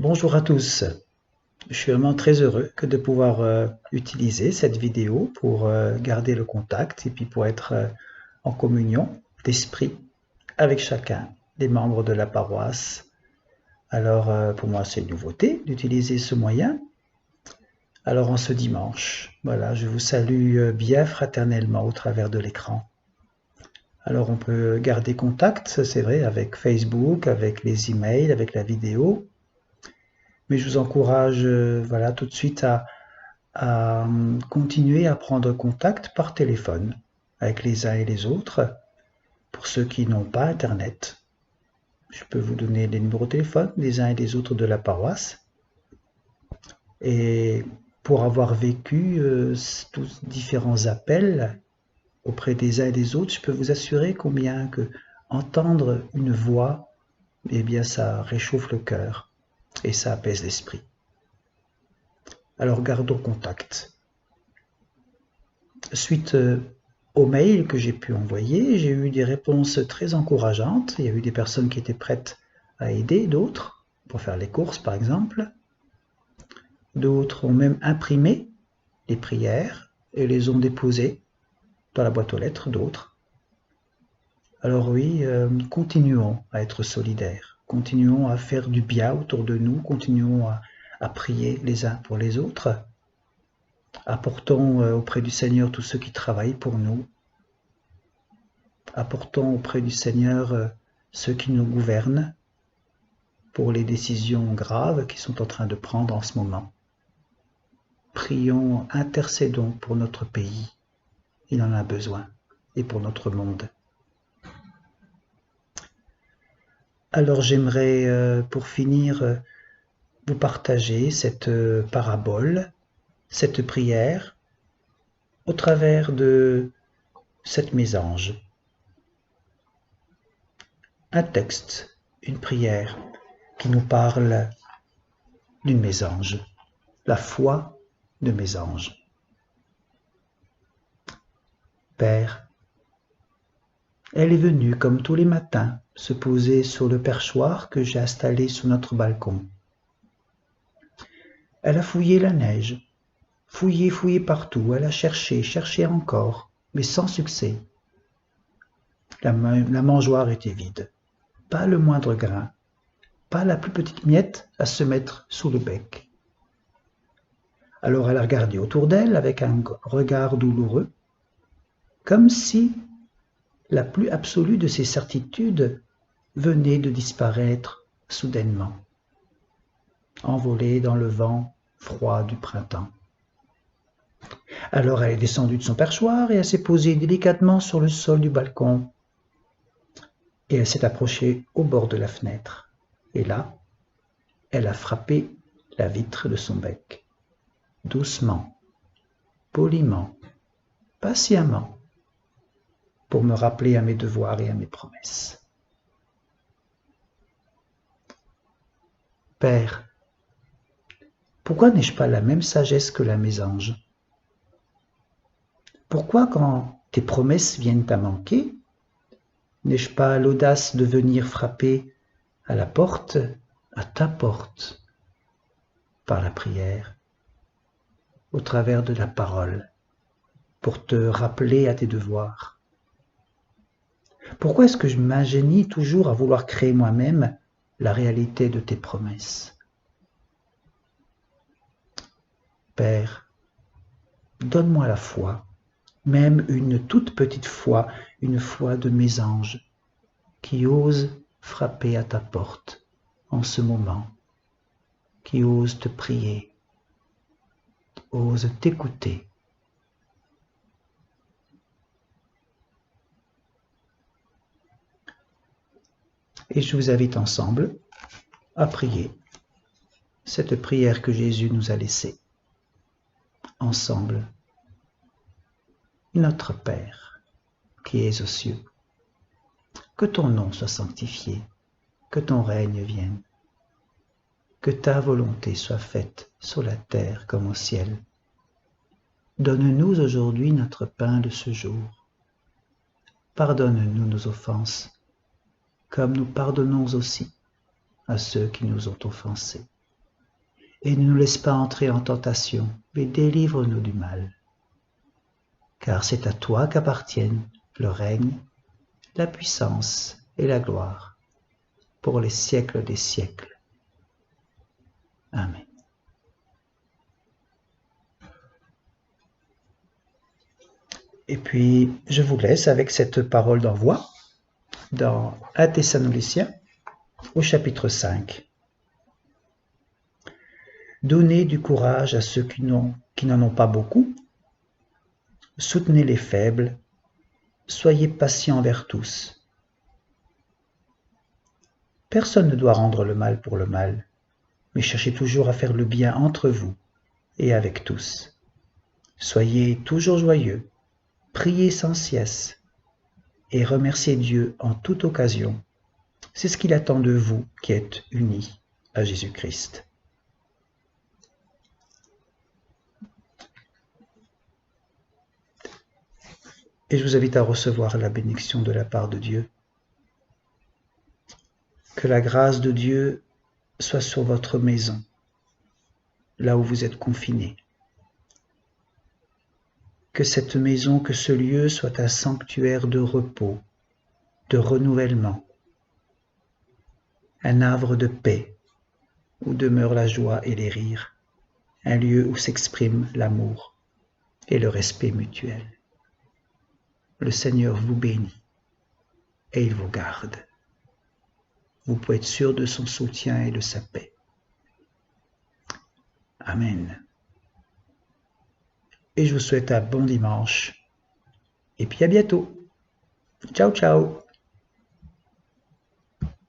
Bonjour à tous. Je suis vraiment très heureux de pouvoir utiliser cette vidéo pour garder le contact et puis pour être en communion d'esprit avec chacun des membres de la paroisse. Alors pour moi c'est une nouveauté d'utiliser ce moyen. Alors en ce dimanche, voilà, je vous salue bien fraternellement au travers de l'écran. Alors on peut garder contact, c'est vrai, avec Facebook, avec les emails, avec la vidéo, mais je vous encourage voilà, tout de suite à continuer à prendre contact par téléphone avec les uns et les autres. Pour ceux qui n'ont pas Internet, je peux vous donner les numéros de téléphone des uns et des autres de la paroisse. Et pour avoir vécu tous différents appels auprès des uns et des autres, je peux vous assurer combien que entendre une voix, eh bien, ça réchauffe le cœur et ça apaise l'esprit. Alors gardons contact. Suite aux mails que j'ai pu envoyer, j'ai eu des réponses très encourageantes. Il y a eu des personnes qui étaient prêtes à aider d'autres, pour faire les courses par exemple. D'autres ont même imprimé les prières et les ont déposées dans la boîte aux lettres d'autres. Alors oui, continuons à être solidaires, continuons à faire du bien autour de nous, continuons à prier les uns pour les autres. Apportons auprès du Seigneur tous ceux qui travaillent pour nous. Apportons auprès du Seigneur ceux qui nous gouvernent pour les décisions graves qu'ils sont en train de prendre en ce moment. Prions, intercédons pour notre pays. Il en a besoin. Et pour notre monde. Alors j'aimerais, pour finir, vous partager cette parabole, cette prière, au travers de cette mésange. Un texte, une prière qui nous parle d'une mésange, la foi de mésange. Père, elle est venue comme tous les matins se poser sur le perchoir que j'ai installé sous notre balcon. Elle a fouillé la neige, fouillé partout, elle a cherché, cherché encore, mais sans succès. La mangeoire était vide, pas le moindre grain, pas la plus petite miette à se mettre sous le bec. Alors elle a regardé autour d'elle avec un regard douloureux, comme si la plus absolue de ses certitudes venait de disparaître soudainement, envolée dans le vent froid du printemps. Alors elle est descendue de son perchoir et elle s'est posée délicatement sur le sol du balcon. Et elle s'est approchée au bord de la fenêtre. Et là, elle a frappé la vitre de son bec, doucement, poliment, patiemment, pour me rappeler à mes devoirs et à mes promesses. Père, pourquoi n'ai-je pas la même sagesse que la mésange? Pourquoi, quand tes promesses viennent à manquer, n'ai-je pas l'audace de venir frapper à la porte, à ta porte, par la prière, au travers de la parole, pour te rappeler à tes devoirs? Pourquoi est-ce que je m'ingénie toujours à vouloir créer moi-même la réalité de tes promesses? Père, donne-moi la foi, même une toute petite foi, une foi de mésange, qui ose frapper à ta porte en ce moment, qui ose te prier, ose t'écouter. Et je vous invite ensemble à prier cette prière que Jésus nous a laissée. Ensemble, notre Père, qui es aux cieux, que ton nom soit sanctifié, que ton règne vienne, que ta volonté soit faite sur la terre comme au ciel. Donne-nous aujourd'hui notre pain de ce jour. Pardonne-nous nos offenses, comme nous pardonnons aussi à ceux qui nous ont offensés. et ne nous laisse pas entrer en tentation, mais délivre-nous du mal. Car c'est à toi qu'appartiennent le règne, la puissance et la gloire, pour les siècles des siècles. Amen. Et puis, je vous laisse avec cette parole d'envoi dans 1 Thessaloniciens au chapitre 5. Donnez du courage à ceux qui n'en ont pas beaucoup. Soutenez les faibles. Soyez patients envers tous. Personne ne doit rendre le mal pour le mal, mais cherchez toujours à faire le bien entre vous et avec tous. Soyez toujours joyeux, priez sans cesse et remerciez Dieu en toute occasion. C'est ce qu'il attend de vous qui êtes unis à Jésus-Christ. Et je vous invite à recevoir la bénédiction de la part de Dieu. Que la grâce de Dieu soit sur votre maison, là où vous êtes confinés. Que cette maison, que ce lieu soit un sanctuaire de repos, de renouvellement, un havre de paix où demeure la joie et les rires, un lieu où s'exprime l'amour et le respect mutuel. Le Seigneur vous bénit et il vous garde. Vous pouvez être sûr de son soutien et de sa paix. Amen. Et je vous souhaite un bon dimanche. Et puis à bientôt. Ciao, ciao.